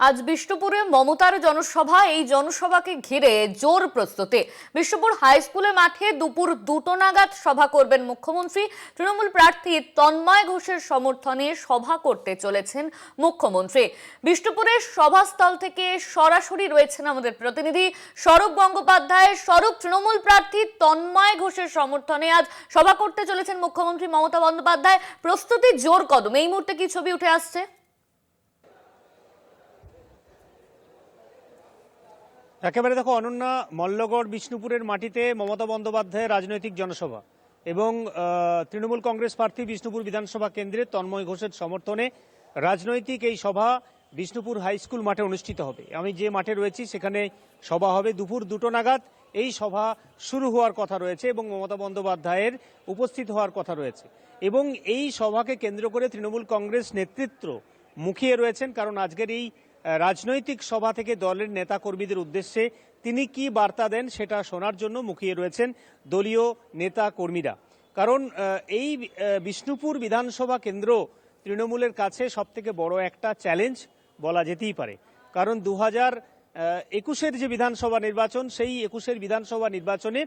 আজ বিষ্ণুপুরে মমতার জনসভা। এই জনসভাকে ঘিরে জোর প্রস্তুতি। বিষ্ণুপুর হাই স্কুলের মাঠে দুপুর 2টো নাগাদ সভা করবেন মুখ্যমন্ত্রী। তৃণমূল প্রার্থী তন্ময় ঘোষের সমর্থনে সভা করতে চলেছেন মুখ্যমন্ত্রী। বিষ্ণুপুরের সভাস্থল থেকে সরাসরি রয়েছেন আমাদের প্রতিনিধি স্বরূপ গঙ্গোপাধ্যায়। স্বরূপ, তৃণমূল প্রার্থী তন্ময় ঘোষের সমর্থনে আজ সভা করতে চলেছেন মুখ্যমন্ত্রী মমতা বন্দ্যোপাধ্যায়। প্রস্তুতি জোর কদম। এই মুহূর্তে কি ছবি উঠে আসছে? একেবারে দেখো অনন্যা, মল্লগড় বিষ্ণুপুরের মাটিতে মমতা বন্দ্যোপাধ্যায়ের রাজনৈতিক জনসভা এবং তৃণমূল কংগ্রেস প্রার্থী বিষ্ণুপুর বিধানসভা কেন্দ্রে তন্ময় ঘোষের সমর্থনে রাজনৈতিক এই সভা বিষ্ণুপুর হাই স্কুল মাঠে অনুষ্ঠিত হবে। আমি যে মাঠে রয়েছি সেখানে সভা হবে দুপুর 2টো নাগাদ। এই সভা শুরু হওয়ার কথা রয়েছে এবং মমতা বন্দ্যোপাধ্যায়ের উপস্থিত হওয়ার কথা রয়েছে এবং এই সভাকে কেন্দ্র করে তৃণমূল কংগ্রেস নেতৃত্ব মুখিয়ে রয়েছেন, কারণ আজকের এই রাজনৈতিক সভা থেকে দলের নেতা কর্মীদের উদ্দেশ্যে তিনি কি বার্তা দেন সেটা শোনার জন্য মুখিয়ে রয়েছেন দলীয় নেতা কর্মীরা। কারণ এই বিষ্ণুপুর বিধানসভা কেন্দ্র তৃণমূলের কাছে সবথেকে বড় একটা চ্যালেঞ্জ বলা যেতেই পারে। কারণ 2021-এর যে বিধানসভা নির্বাচন, সেই 21-এর বিধানসভা নির্বাচনে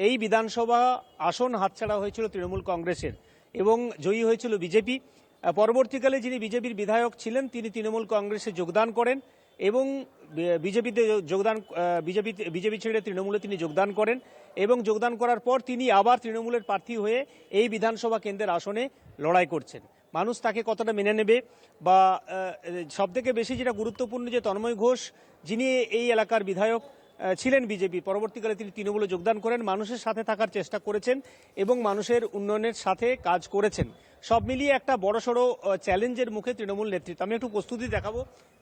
এই বিধানসভা আসন হাতছাড়া হয়েছিল তৃণমূল কংগ্রেসের এবং জয়ী হয়েছিল বিজেপি। পরবর্তীকালে যিনি বিজেপির বিধায়ক ছিলেন তিনি তৃণমূল কংগ্রেসে যোগদান করেন এবং বিজেপি ছেড়ে তৃণমূলে তিনি যোগদান করেন এবং যোগদান করার পর তিনি আবার তৃণমূলের প্রার্থী হয়ে এই বিধানসভা কেন্দ্রের আসনে লড়াই করছেন। মানুষ তাকে কতটা মেনে নেবে বা সবথেকে বেশি যেটা গুরুত্বপূর্ণ যে তন্ময় ঘোষ যিনি এই এলাকার বিধায়ক ছিলেন বিজেপি, পরবর্তীকালে তিনি তৃণমূলে যোগদান করেন, মানুষের সাথে থাকার চেষ্টা করেছেন এবং মানুষের উন্নয়নের সাথে কাজ করেছেন। সব মিলিয়ে একটা বড়সড় চ্যালেঞ্জের মুখে তৃণমূল নেতৃত্ব। আমি একটু প্রস্তুতি দেখাবো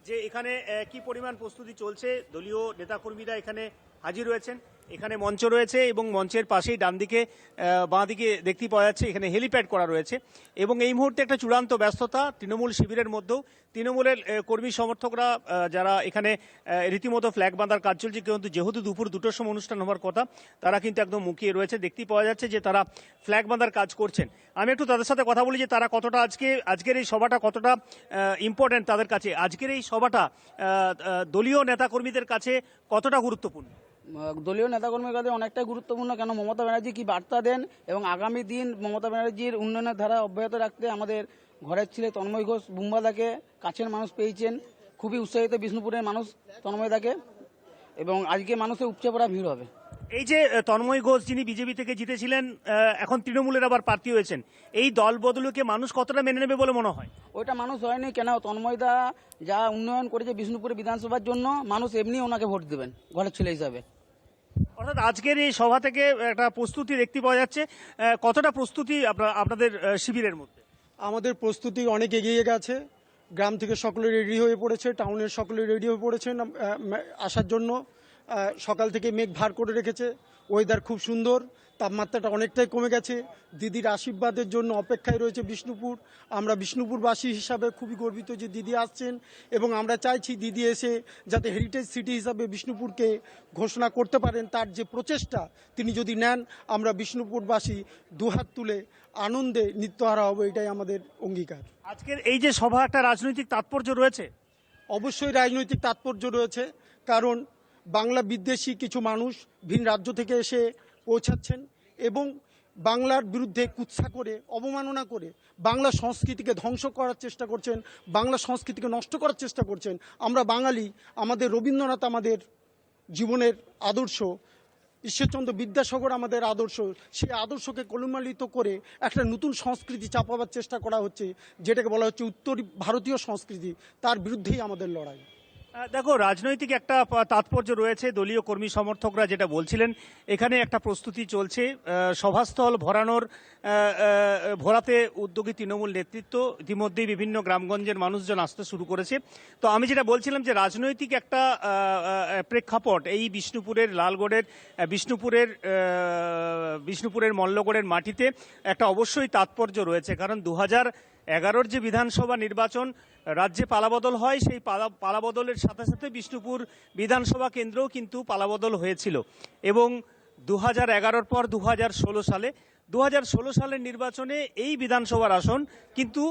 যে এখানে কি পরিমাণ প্রস্তুতি চলছে। দলীয় নেতাকর্মীরা এখানে হাজির রয়েছেন, এখানে মঞ্চ রয়েছে এবং মঞ্চের পাশেই ডান দিকে বাঁ দিকে দেখতে পাওয়া যাচ্ছে এখানে হেলিপ্যাড করা রয়েছে এবং এই মুহূর্তে একটা চূড়ান্ত ব্যস্ততা তৃণমূল শিবিরের মধ্যেও। তৃণমূলের কর্মী সমর্থকরা যারা এখানে রীতিমতো ফ্ল্যাগ বাঁধার কাজ চলছে, কিন্তু যেহেতু দুপুর 2টোর সময় অনুষ্ঠান হওয়ার কথা তারা কিন্তু একদম মুখিয়ে রয়েছে। দেখতেই পাওয়া যাচ্ছে যে তারা ফ্ল্যাগ বাঁধার কাজ করছেন। আমি একটু তাদের সাথে কথা বলি যে তারা কতটা আজকের এই সভাটা কতটা ইম্পর্টেন্ট তাদের কাছে, আজকের এই সভাটা দলীয় নেতাকর্মীদের কাছে কতটা গুরুত্বপূর্ণ। দলীয় নেতাকর্মীর কাছে অনেকটাই গুরুত্বপূর্ণ, কেন মমতা ব্যানার্জি কি বার্তা দেন এবং আগামী দিন মমতা ব্যানার্জির উন্নয়নের ধারা অব্যাহত রাখতে আমাদের ঘরের ছেলে তন্ময় ঘোষ বুম্বাদাকে কাছের মানুষ পেয়েছেন। খুবই উৎসাহিত বিষ্ণুপুরের মানুষ তন্ময়দাকে এবং আজকে মানুষের উপচে পড়া ভিড় হবে। এই যে তন্ময় ঘোষ যিনি বিজেপি থেকে জিতেছিলেন এখন তৃণমূলের আবার প্রার্থী হয়েছেন, এই দল বদলকে মানুষ কতটা মেনে নেবে বলে মনে হয়? ওইটা মানুষ হয়নি, কেন তন্ময়দা যা উন্নয়ন করেছে বিষ্ণুপুরের বিধানসভার জন্য মানুষ এমনি ওনাকে ভোট দেবেন ঘরের ছেলে হিসাবে। অর্থাৎ আজকের এই সভা থেকে একটা প্রস্তুতি দেখতে পাওয়া যাচ্ছে। কতটা প্রস্তুতি আপনাদের শিবিরের মধ্যে? আমাদের প্রস্তুতি অনেক এগিয়ে গেছে। গ্রাম থেকে সকলে রেডি হয়ে পড়েছে, টাউনের সকলে রেডি হয়ে পড়েছেন আসার জন্য। সকাল থেকে মেঘ ভার করে রেখেছে, ওয়েদার খুব সুন্দর, তাপমাত্রাটা অনেকটাই কমে গেছে। দিদির আশীর্বাদের জন্য অপেক্ষায় রয়েছে বিষ্ণুপুর। আমরা বিষ্ণুপুরবাসী হিসাবে খুবই গর্বিত যে দিদি আসছেন এবং আমরা চাইছি দিদি এসে যাতে হেরিটেজ সিটি হিসাবে বিষ্ণুপুরকে ঘোষণা করতে পারেন। তার যে প্রচেষ্টা তিনি যদি নেন, আমরা বিষ্ণুপুরবাসী দুহাত তুলে আনন্দে নৃত্যহারা হব, এটাই আমাদের অঙ্গীকার। আজকের এই যে সভা একটা রাজনৈতিক তাৎপর্য রয়েছে? অবশ্যই রাজনৈতিক তাৎপর্য রয়েছে, কারণ বাংলা বিদ্বেষী কিছু মানুষ ভিন রাজ্য থেকে এসে পৌঁছাচ্ছেন এবং বাংলার বিরুদ্ধে কুৎসা করে অবমাননা করে বাংলা সংস্কৃতিকে ধ্বংস করার চেষ্টা করছেন, বাংলা সংস্কৃতিকে নষ্ট করার চেষ্টা করছেন। আমরা বাঙালি, আমাদের রবীন্দ্রনাথ আমাদের জীবনের আদর্শ, ঈশ্বরচন্দ্র বিদ্যাসাগর আমাদের আদর্শ। সেই আদর্শকে কলুমালিত করে একটা নতুন সংস্কৃতি চাপাবার চেষ্টা করা হচ্ছে, যেটাকে বলা হচ্ছে উত্তর ভারতীয় সংস্কৃতি। তার বিরুদ্ধেই আমাদের লড়াই। দেখো, রাজনৈতিক একটা তাৎপর্য রয়েছে। দলীয় কর্মী সমর্থকরা যেটা বলছিলেন, এখানে একটা প্রস্তুতি চলছে সভাস্থল ভরাতে উদ্যোগী তৃণমূল নেতৃত্ব। ইতিমধ্যেই বিভিন্ন গ্রামগঞ্জের মানুষজন আসতে শুরু করেছে। তো আমি যেটা বলছিলাম যে রাজনৈতিক একটা প্রেক্ষাপট এই বিষ্ণুপুরের লালগড়ের বিষ্ণুপুরের মল্লগড়ের মাটিতে একটা অবশ্যই তাৎপর্য রয়েছে। কারণ 2011-র যে বিধানসভা নির্বাচন রাজ্যে পালাবদল হয়, সেই পালাবদলের সাথে সাথে বিষ্ণুপুর বিধানসভা কেন্দ্রেও কিন্তু পালাবদল হয়েছিল এবং 2011-র পর 2016 সালের নির্বাচনে এই বিধানসভার আসন কিন্তু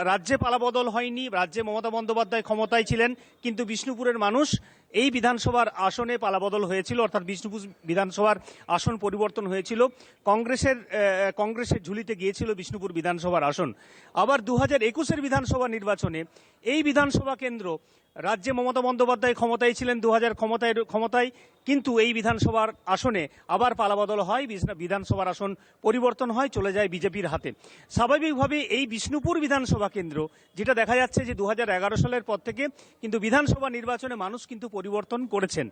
রাজ্যে পালাবদল হয়নি, রাজ্যে মমতা বন্দ্যোপাধ্যায় ক্ষমতায় ছিলেন, কিন্তু বিষ্ণুপুরের মানুষ এই বিধানসভার আসনে পালাবদল হয়েছিল, অর্থাৎ বিষ্ণুপুর বিধানসভার আসন পরিবর্তন হয়েছিল। কংগ্রেসের ঝুলিতে গিয়েছিল বিষ্ণুপুর বিধানসভার আসন। আবার 2021-এর বিধানসভা নির্বাচনে এই বিধানসভা কেন্দ্র, রাজ্যে মমতা বন্দ্যোপাধ্যায় ক্ষমতায় ছিলেন 2000 ক্ষমতায়, কিন্তু এই বিধানসভার আসনে আবার পালাবদল হয়, বিধানসভার আসন পরিবর্তন হয়, চলে যায় বিজেপির হাতে। স্বাভাবিকভাবে এই বিষ্ণুপুর বিধানসভা কেন্দ্র, যেটা দেখা যাচ্ছে যে 2011 সালের পর থেকে কিন্তু বিধানসভা নির্বাচনে মানুষ কিন্তু পরিবর্তন করেছেন।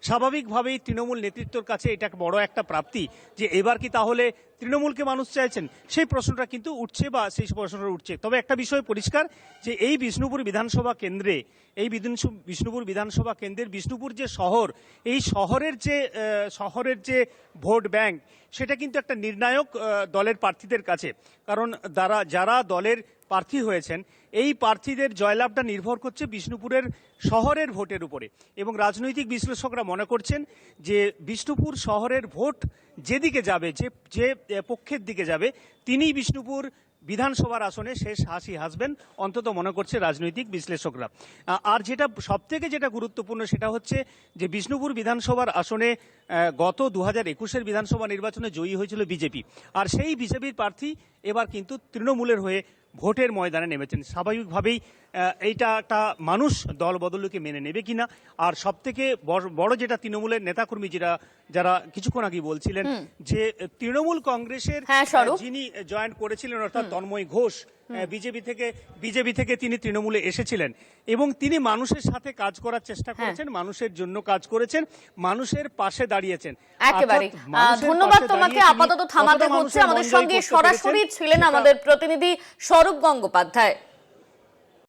স্বাভাবিকভাবেই তৃণমূল নেতৃত্বের কাছে এটা বড় একটা প্রাপ্তি যে এবার কি তাহলে তৃণমূলকে মানুষ চাইছেন, সেই প্রশ্নটা কিন্তু উঠছে, বা সেই প্রশ্নটা উঠছে। তবে একটা বিষয় পরিষ্কার যে এই বিষ্ণুপুর বিধানসভা কেন্দ্রে, বিষ্ণুপুর বিধানসভা কেন্দ্রের বিষ্ণুপুর যে শহর, এই শহরের যে ভোট ব্যাংক, সেটা কিন্তু একটা নির্ণায়ক দলের প্রার্থীদের কাছে। কারণ যারা দলের প্রার্থী হয়েছেন, এই প্রার্থীদের জয়লাভটা নির্ভর করছে বিষ্ণুপুরের শহরের ভোটের উপরে। এবং রাজনৈতিক বিশ্লেষকরা মনে করছেন যে বিষ্ণুপুর শহরের ভোট যেদিকে যাবে, যে পক্ষের দিকে যাবে, তিনিই বিষ্ণুপুর বিধানসভার আসনে শেষ হাসি হাসবেন, অন্তত মনে করছে রাজনৈতিক বিশ্লেষকরা। আর যেটা সবথেকে গুরুত্বপূর্ণ সেটা হচ্ছে যে বিষ্ণুপুর বিধানসভার আসনে গত 2021-এর বিধানসভা নির্বাচনে জয়ী হয়েছিল বিজেপি, আর সেই বিজেপির প্রার্থী এবার কিন্তু তৃণমূলের হয়ে ভোটের ময়দানে নেমেছেন। স্বাভাবিকভাবেই এইটা একটা মানুষ দল বদলকে মেনে নেবে কিনা। আর সবথেকে বড় যেটা তৃণমূলের নেতাকর্মী যারা কিছুক্ষণ আগে বলছিলেন যে তৃণমূল কংগ্রেসের যিনি জয়েন করেছিলেন, অর্থাৎ তন্ময় ঘোষ, বিজেপি থেকে তিনি তৃণমূলে এসেছিলেন এবং তিনি মানুষের সাথে কাজ করার চেষ্টা করেছেন, মানুষের জন্য কাজ করেছেন, মানুষের পাশে দাঁড়িয়েছেন। একেবারে ধন্যবাদ তোমাকে। আপাতত থামাতে হচ্ছে। আমাদের সঙ্গে সরাসরি ছিলেন আমাদের প্রতিনিধি স্বরূপ গঙ্গোপাধ্যায়।